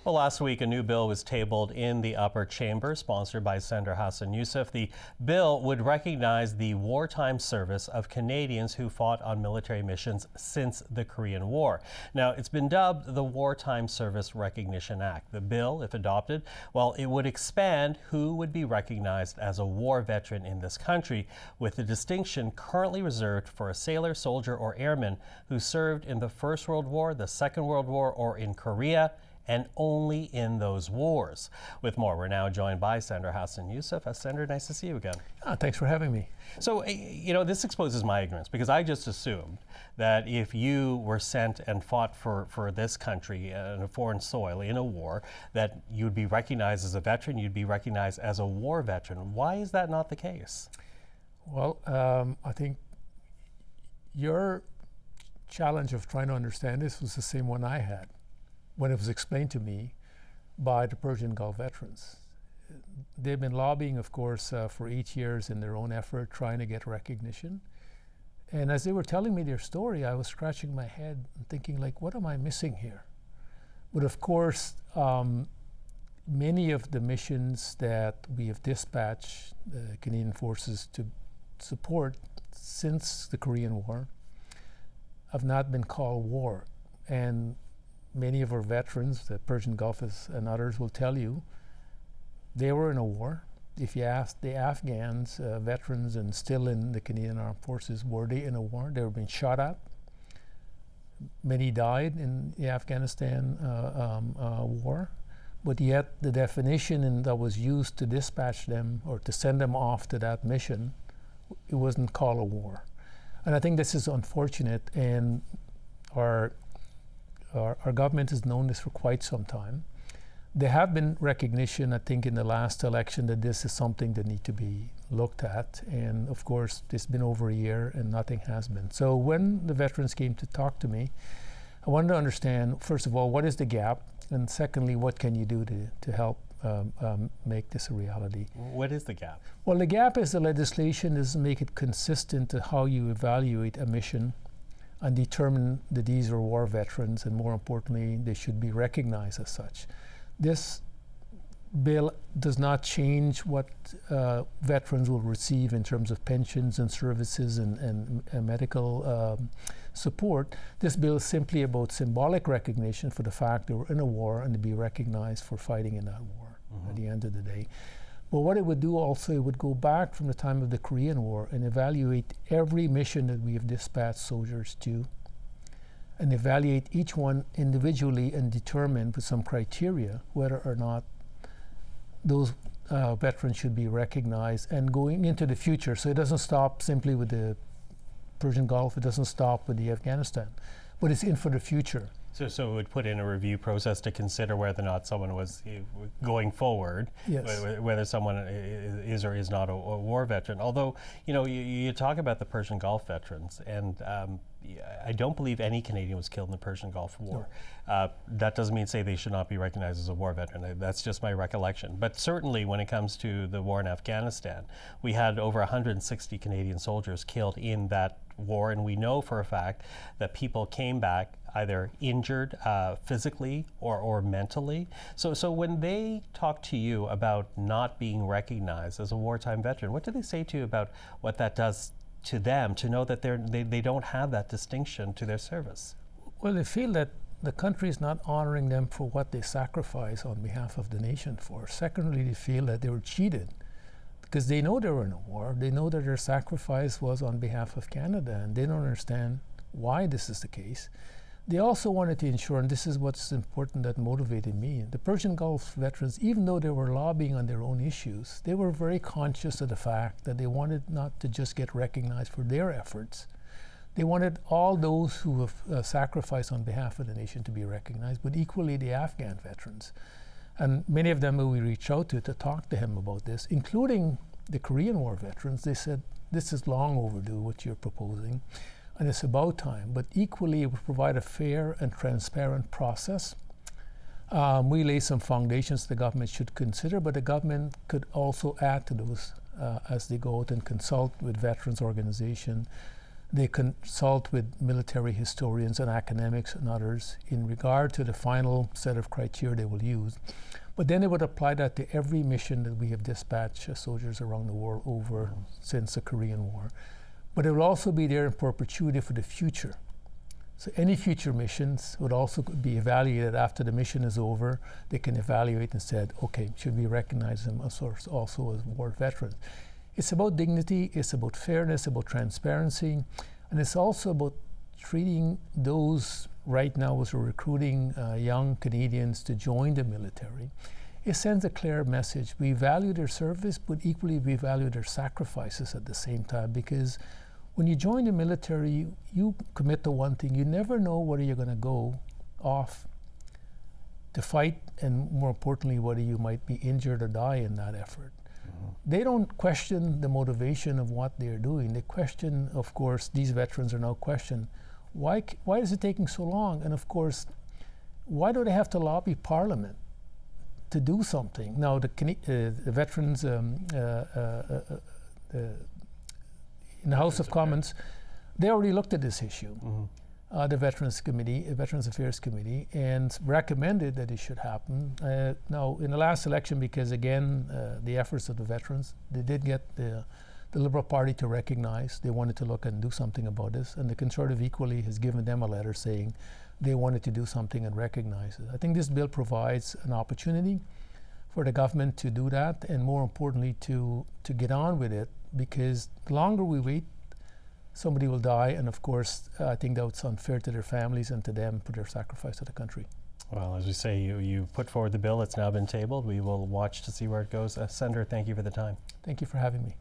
Well, last week, a new bill was tabled in the upper chamber, sponsored by Senator Hassan Youssef. The bill would recognize the wartime service of Canadians who fought on military missions since the Korean War. Now, it's been dubbed the Wartime Service Recognition Act. The bill, if adopted, well, it would expand who would be recognized as a war veteran in this country, with the distinction currently reserved for a sailor, soldier, or airman who served in the First World War, the Second World War, or in Korea, and only in those wars. With more, we're now joined by Senator Hassan Youssef. Senator, nice to see you again. Thanks for having me. So, this exposes my ignorance, because I just assumed that if you were sent and fought for this country in a foreign soil in a war, that you'd be recognized as a veteran, you'd be recognized as a war veteran. Why is that not the case? Well, I think your challenge of trying to understand this was the same one I had when it was explained to me by the Persian Gulf veterans. They've been lobbying, of course, for 8 years in their own effort, trying to get recognition. And as they were telling me their story, I was scratching my head and thinking, like, what am I missing here? But of course, many of the missions that we have dispatched the Canadian forces to support since the Korean War have not been called war. And many of our veterans, the Persian Gulf and others, will tell you they were in a war. If you ask the Afghans, veterans and still in the Canadian Armed Forces, were they in a war? They were being shot at. Many died in the Afghanistan war, but yet the definition that was used to dispatch them or to send them off to that mission, it wasn't called a war. And I think this is unfortunate, and our government has known this for quite some time. There have been recognition, I think, in the last election that this is something that needs to be looked at. And of course, it's been over a year and nothing has been. So when the veterans came to talk to me, I wanted to understand, first of all, what is the gap? And secondly, what can you do to help make this a reality? What is the gap? Well, the gap is the legislation is make it consistent to how you evaluate a mission and determine that these are war veterans, and more importantly, they should be recognized as such. This bill does not change what veterans will receive in terms of pensions and services and medical support. This bill is simply about symbolic recognition for the fact they were in a war and to be recognized for fighting in that war at the end of the day. But what it would do also, it would go back from the time of the Korean War and evaluate every mission that we have dispatched soldiers to, and evaluate each one individually and determine with some criteria whether or not those veterans should be recognized, and going into the future. So it doesn't stop simply with the Persian Gulf, it doesn't stop with the Afghanistan, but it's in for the future. So it would put in a review process to consider whether or not someone was going forward, yes, whether someone is or is not a war veteran. Although, you talk about the Persian Gulf veterans, and I don't believe any Canadian was killed in the Persian Gulf War. No. That doesn't mean say they should not be recognized as a war veteran. That's just my recollection. But certainly when it comes to the war in Afghanistan, we had over 160 Canadian soldiers killed in that war, and we know for a fact that people came back either injured physically or mentally. So when they talk to you about not being recognized as a wartime veteran, what do they say to you about what that does to them, to know that they don't have that distinction to their service? Well, they feel that the country is not honoring them for what they sacrifice on behalf of the nation for. Secondly, they feel that they were cheated because they know they were in a war. They know that their sacrifice was on behalf of Canada, and they don't understand why this is the case. They also wanted to ensure, and this is what's important that motivated me, the Persian Gulf veterans, even though they were lobbying on their own issues, they were very conscious of the fact that they wanted not to just get recognized for their efforts. They wanted all those who have sacrificed on behalf of the nation to be recognized, but equally the Afghan veterans. And many of them who we reached out to talk to him about this, including the Korean War veterans, they said, this is long overdue, what you're proposing, and it's about time. But equally, it would provide a fair and transparent process. We lay some foundations the government should consider, but the government could also add to those as they go out and consult with veterans organizations They consult with military historians and academics and others in regard to the final set of criteria they will use. But then they would apply that to every mission that we have dispatched soldiers around the world over since the Korean War. But it will also be there in perpetuity for the future. So any future missions would also be evaluated after the mission is over. They can evaluate and said, okay, should we recognize them also as war veterans? It's about dignity, it's about fairness, about transparency, and it's also about treating those right now as we're recruiting young Canadians to join the military. It sends a clear message. We value their service, but equally we value their sacrifices at the same time, because when you join the military, you commit to one thing. You never know whether you're going to go off to fight, and more importantly, whether you might be injured or die in that effort. They don't question the motivation of what they're doing. They question, of course, these veterans are now questioning, why is it taking so long? And of course, why do they have to lobby Parliament to do something? Now, the veterans in the House of Commons, they already looked at this issue. The Veterans Affairs Committee, and recommended that it should happen. Now, in the last election, because again, the efforts of the veterans, they did get the Liberal Party to recognize they wanted to look and do something about this, and the Conservative equally has given them a letter saying they wanted to do something and recognize it. I think this bill provides an opportunity for the government to do that, and more importantly, to get on with it, because the longer we wait, somebody will die, and of course, I think that's unfair to their families and to them for their sacrifice to the country. Well, as we say, you put forward the bill. It's now been tabled. We will watch to see where it goes. Senator, thank you for the time. Thank you for having me.